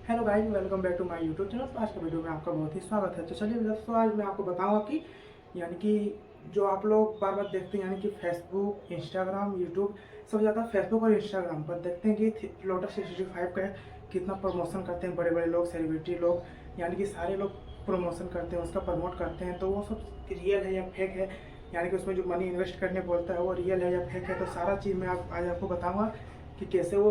Hello guys, welcome back to my YouTube channel. आज के video में आपका बहुत ही स्वागत है। तो चलिए दोस्तों, आज मैं आपको बताऊंगा कि यानी कि जो आप लोग बार बार देखते हैं, यानी कि फेसबुक, इंस्टाग्राम, यूट्यूब, सबसे ज़्यादा फेसबुक और इंस्टाग्राम पर देखते हैं कि लोटस 65 का कितना प्रमोशन करते हैं बड़े बड़े लोग, सेलिब्रिटी लोग, यानी कि सारे लोग प्रमोशन करते हैं, उसका प्रमोट करते हैं। तो वो सब रियल है या फेक है, यानी कि उसमें जो मनी इन्वेस्ट करने बोलता है वो रियल है या फेक है। तो सारा चीज़ मैं आज आपको बताऊँगा कि कैसे वो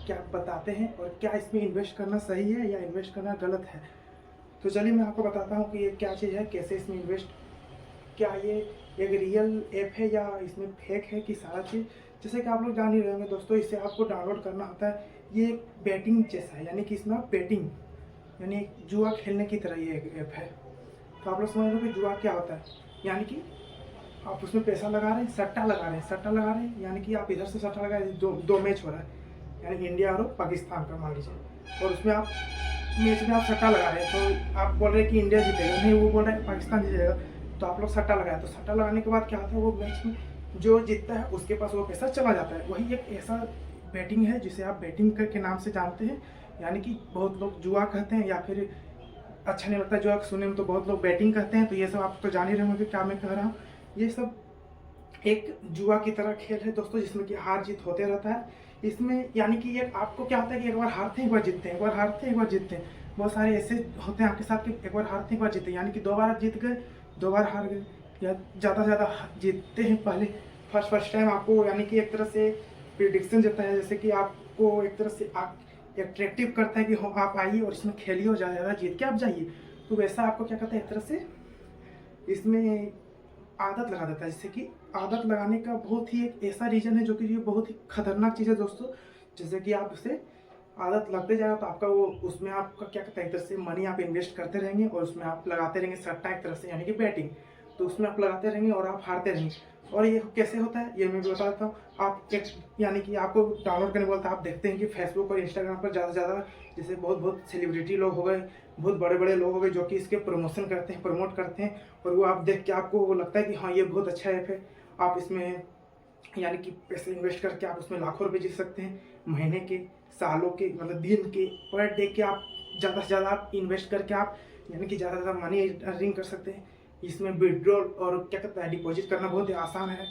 क्या बताते हैं और क्या इसमें इन्वेस्ट करना सही है या इन्वेस्ट करना गलत है। तो चलिए मैं आपको बताता हूँ कि ये क्या चीज़ है, कैसे इसमें इन्वेस्ट, क्या ये एक रियल ऐप है या इसमें फेक है कि सारा चीज़। जैसे कि आप लोग जान ही रहे होंगे दोस्तों, इसे आपको डाउनलोड करना होता है। ये एक बैटिंग जैसा है, यानी कि इसमें आप बैटिंग यानी एक जुआ खेलने की तरह ये एक ऐप है। तो आप लोग समझ लो कि जुआ क्या होता है, यानी कि आप उसमें पैसा लगा रहे हैं, सट्टा लगा रहे हैं, सट्टा लगा रहे हैं, यानी कि आप इधर से सट्टा लगा रहे हैं, दो मैच हो रहा है, यानी इंडिया और पाकिस्तान का मान लीजिए, और उसमें आप मैच में आप सट्टा लगा रहे हैं। तो आप बोल रहे हैं कि इंडिया जीतेगा, नहीं वो बोल रहा है पाकिस्तान जीतेगा। तो आप लोग सट्टा लगाए, तो सट्टा लगाने के बाद क्या होता है, वो मैच में जो जीतता है उसके पास वो पैसा चला जाता है। वही एक ऐसा बैटिंग है जिसे आप बैटिंग के नाम से जानते हैं, यानी कि बहुत लोग जुआ कहते हैं, या फिर अच्छा नहीं लगता जुआ सुनने में तो बहुत लोग बैटिंग कहते हैं। तो ये सब आप तो जान ही रहे होंगे क्या मैं कह रहा हूँ। ये सब एक जुआ की तरह खेल है दोस्तों, जिसमें कि हार जीत होते रहता है। इसमें यानी कि ये आपको क्या होता है कि एक बार हारते हैं एक बार जीतते हैं, एक बार हारते हैं एक बार जीतते हैं। बहुत सारे ऐसे होते हैं आपके साथ कि एक बार हारते हैं एक बार जीतते हैं, यानी कि 2 बार जीत गए 2 बार हार गए, या ज़्यादा से ज़्यादा जीतते हैं। पहले फर्स्ट टाइम आपको यानी कि एक तरह से प्रिडिक्शन देता है, जैसे कि आपको एक तरह से अट्रैक्टिव करता है कि हाँ आप आइए और इसमें खेलिए और ज़्यादा जीत के आप जाइए। तो वैसा आपको क्या करता है, एक तरह से इसमें आदत लगा देता है। जैसे कि आदत लगाने का बहुत ही एक ऐसा रीज़न है जो कि ये बहुत ही खतरनाक चीज़ है दोस्तों। जैसे कि आप उसे आदत लगते जाएगा तो आपका वो उसमें आपका क्या कहता है, एक तरह से मनी आप इन्वेस्ट करते रहेंगे और उसमें आप लगाते रहेंगे सट्टा एक तरह से, यानी कि बैटिंग। तो उसमें आप लगाते रहेंगे और आप हारते रहेंगे। और ये कैसे होता है ये मैं भी बता देता हूँ। आप एक यानी कि आपको डाउनलोड करने बोलता है, आप देखते हैं कि फेसबुक और इंस्टाग्राम पर ज़्यादा से ज़्यादा जैसे बहुत सेलिब्रिटी लोग हो गए, बहुत बड़े बड़े लोग हो गए जो कि इसके प्रमोशन करते हैं, प्रमोट करते हैं। और वो आप देख के आपको लगता है कि हाँ ये बहुत अच्छा ऐप है। आप इसमें यानी कि पैसे इन्वेस्ट करके आप उसमें लाखों रुपए जीत सकते हैं, महीने के, सालों के, मतलब दिन के, पर डे के। आप ज़्यादा से ज़्यादा आप इन्वेस्ट करके आप यानी कि ज़्यादा से ज़्यादा मनी अर्निंग कर सकते हैं। इसमें विड्रॉल और क्या कहता है डिपॉजिट करना बहुत ही आसान है।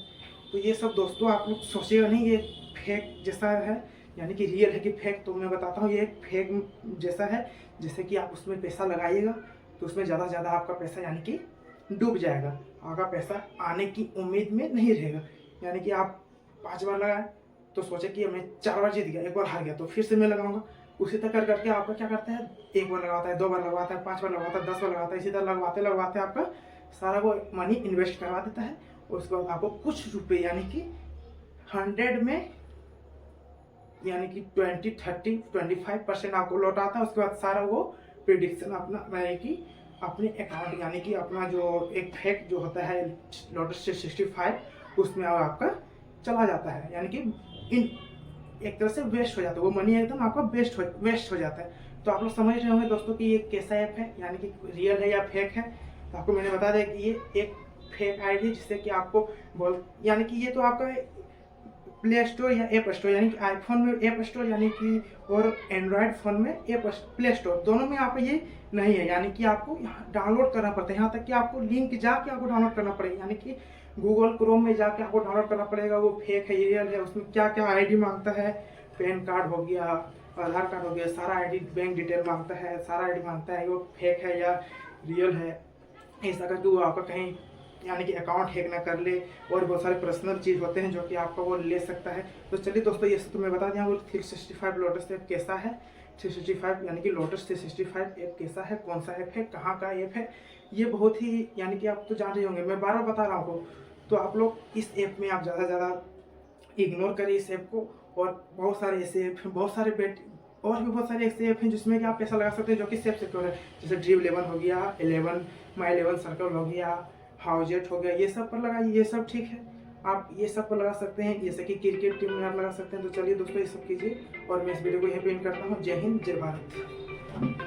तो ये सब दोस्तों आप लोग सोचिएगा नहीं ये फेक जैसा है, यानी कि रियल है कि फेक। तो मैं बताता हूँ ये एक फेक जैसा है। जैसे कि आप उसमें पैसा लगाइएगा तो उसमें ज़्यादा से ज़्यादा आपका पैसा यानी कि डूब जाएगा, आपका पैसा आने की उम्मीद में नहीं रहेगा। यानी कि आप 5 बार लगाए तो सोचे कि मैं 4 बार जीत गया, 1 बार हार गया तो फिर से मैं लगाऊंगा। उसी तरह करके आपका क्या करता है, 1 बार लगाता है, 2 बार लगाता है, 5 बार लगाता है, 10 बार लगाता है, इसी तरह लगवाते लगवाते आपका सारा वो मनी इन्वेस्ट करवा देता है। और उसके बाद आपको कुछ रुपए यानी कि 100 में यानी कि 20, 30, 25% आपको लौटाता है। उसके बाद सारा वो प्रिडिक्शन अपना यानी कि अपने अकाउंट यानी कि अपना जो एक फेक जो होता है लोटस 65 उसमें आपका चला जाता है, यानी कि इन एक तरह से वेस्ट हो जाता है वो मनी, एकदम आपका वेस्ट हो जाता है। तो आप लोग समझ रहे होंगे दोस्तों कि ये कैसा ऐप है, यानी कि रियल है या फेक है। तो आपको मैंने बता दिया कि ये एक फेक आईडी है, जिससे कि आपको बोल यानी कि ये तो आपका प्ले स्टोर या ऐप स्टोर, यानी कि आईफोन में ऐप स्टोर यानी कि और एंड्रॉयड फ़ोन में ऐप प्ले स्टोर, दोनों में आप ये नहीं है। यानी कि आपको डाउनलोड करना पड़ता है, यहाँ तक कि आपको लिंक जाके आपको डाउनलोड करना पड़ेगा, यानी कि गूगल क्रोम में जाके आपको डाउनलोड करना पड़ेगा। वो फेक है रियल है, उसमें क्या क्या आईडी मांगता है, पैन कार्ड हो गया, आधार कार्ड हो गया, सारा आईडी, बैंक डिटेल मांगता है, सारा आईडी मांगता है। वो फेक है या रियल है, ऐसा करके वो आपका कहीं यानी कि अकाउंट हैक ना कर ले। और बहुत सारे पर्सनल चीज़ होते हैं जो कि आपका वो ले सकता है। तो चलिए दोस्तों, ये तो मैं बता दिया वो 365 लोटस ऐप कैसा है। 365 यानी कि लोटस 365 ऐप कैसा है, कौन सा ऐप है, कहाँ का ऐप है, ये बहुत ही यानी कि आप तो जान रहे होंगे, मैं बार बार बता रहा हूँ। तो आप लोग इस ऐप में आप ज़्यादा से ज़्यादा इग्नोर करें इस ऐप को। और बहुत सारे ऐसे ऐप हैं, बहुत सारे और भी बहुत सारे ऐसे ऐप हैं जिसमें कि आप पैसा लगा सकते हैं जो कि सेफ सिक्योर है। जैसे ड्रीम 11 हो गया, 11 माई 11 सर्कल हो गया, हाउजेट हो गया, ये सब पर लगाइए, ये सब ठीक है। आप ये सब पर लगा सकते हैं, जैसे कि क्रिकेट टीम में आप लगा सकते हैं। तो चलिए दोस्तों ये सब कीजिए और मैं इस वीडियो को यहीं पे एंड करता हूँ। जय हिंद, जय भारत।